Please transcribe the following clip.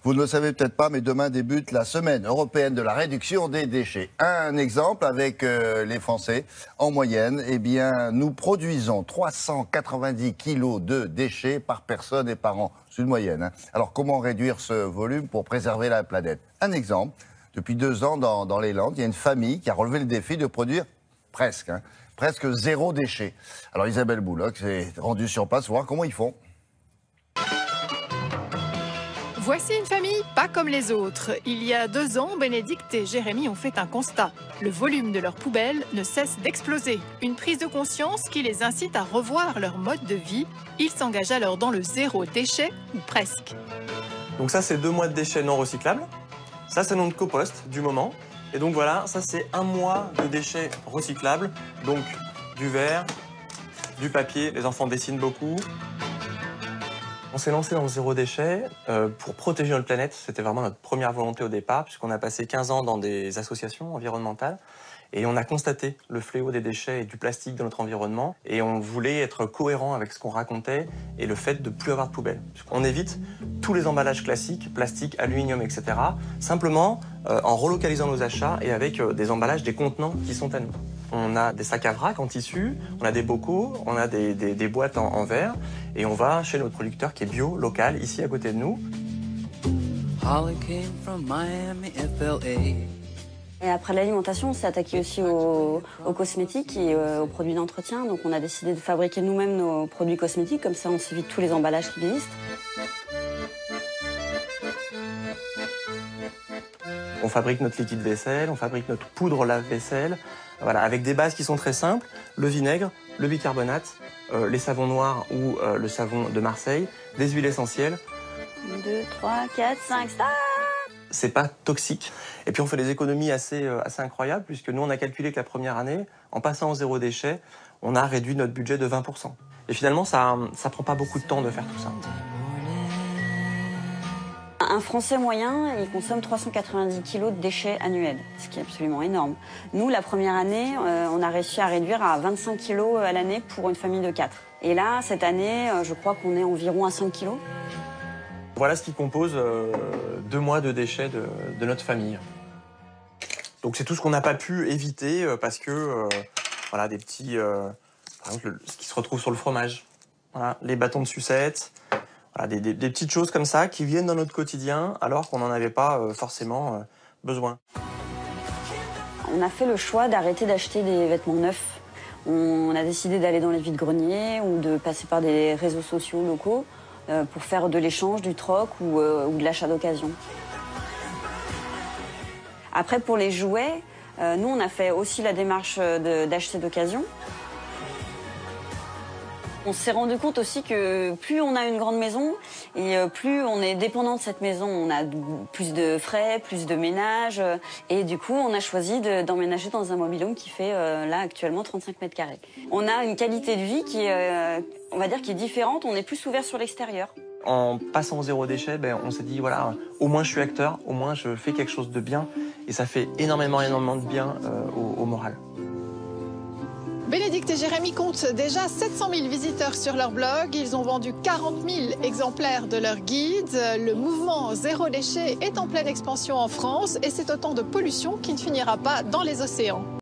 Vous ne le savez peut-être pas, mais demain débute la semaine européenne de la réduction des déchets. Un exemple avec les Français. En moyenne, eh bien, nous produisons 390 kilos de déchets par personne et par an. C'est une moyenne, hein. Alors, comment réduire ce volume pour préserver la planète? Un exemple. Depuis 2 ans, dans les Landes, il y a une famille qui a relevé le défi de produire presque 0 déchet. Alors, Isabelle Bouloc s'est rendue sur place pour voir comment ils font. Voici une famille pas comme les autres. Il y a 2 ans, Bénédicte et Jérémy ont fait un constat. Le volume de leurs poubelles ne cesse d'exploser. Une prise de conscience qui les incite à revoir leur mode de vie. Ils s'engagent alors dans le 0 déchet, ou presque. Donc ça, c'est 2 mois de déchets non recyclables. Ça, c'est notre compost du moment. Et donc voilà, ça, c'est 1 mois de déchets recyclables. Donc du verre, du papier, les enfants dessinent beaucoup. On s'est lancé dans le 0 déchet pour protéger notre planète. C'était vraiment notre première volonté au départ, puisqu'on a passé 15 ans dans des associations environnementales. Et on a constaté le fléau des déchets et du plastique dans notre environnement. Et on voulait être cohérent avec ce qu'on racontait et le fait de ne plus avoir de poubelle. On évite tous les emballages classiques, plastique, aluminium, etc. Simplement en relocalisant nos achats et avec des emballages, des contenants qui sont à nous. On a des sacs à vrac en tissu, on a des bocaux, on a des boîtes en verre. Et on va chez notre producteur qui est bio, local, ici à côté de nous. Et après l'alimentation, on s'est attaqué aussi aux cosmétiques et aux produits d'entretien. Donc on a décidé de fabriquer nous-mêmes nos produits cosmétiques, comme ça on s'évite tous les emballages qui existent. On fabrique notre liquide vaisselle, on fabrique notre poudre lave-vaisselle, voilà, avec des bases qui sont très simples, le vinaigre, le bicarbonate, les savons noirs ou le savon de Marseille, des huiles essentielles. 1, 2, 3, 4, 5, stop! C'est pas toxique. Et puis on fait des économies assez incroyables, puisque nous on a calculé que la première année, en passant au 0 déchet, on a réduit notre budget de 20%. Et finalement, ça prend pas beaucoup de temps de faire tout ça. Un Français moyen, il consomme 390 kilos de déchets annuels, ce qui est absolument énorme. Nous, la première année, on a réussi à réduire à 25 kilos à l'année pour une famille de 4. Et là, cette année, je crois qu'on est environ à 5 kilos. Voilà ce qui compose 2 mois de déchets de notre famille. Donc c'est tout ce qu'on n'a pas pu éviter parce que, voilà, des petits... par exemple, ce qui se retrouve sur le fromage. Voilà, les bâtons de sucette. Voilà, des petites choses comme ça qui viennent dans notre quotidien alors qu'on n'en avait pas forcément besoin. On a fait le choix d'arrêter d'acheter des vêtements neufs. On a décidé d'aller dans les vides-greniers ou de passer par des réseaux sociaux locaux pour faire de l'échange, du troc ou de l'achat d'occasion. Après, pour les jouets, nous, on a fait aussi la démarche d'acheter d'occasion. On s'est rendu compte aussi que plus on a une grande maison et plus on est dépendant de cette maison, on a plus de frais, plus de ménage et du coup on a choisi d'emménager dans un mobil-home qui fait là actuellement 35 mètres carrés. On a une qualité de vie qui est, on va dire, qui est différente, on est plus ouvert sur l'extérieur. En passant au 0 déchet, on s'est dit voilà, au moins je suis acteur, au moins je fais quelque chose de bien et ça fait énormément de bien au moral. Bénédicte et Jérémy comptent déjà 700 000 visiteurs sur leur blog. Ils ont vendu 40 000 exemplaires de leur guide. Le mouvement Zéro déchet est en pleine expansion en France et c'est autant de pollution qui ne finira pas dans les océans.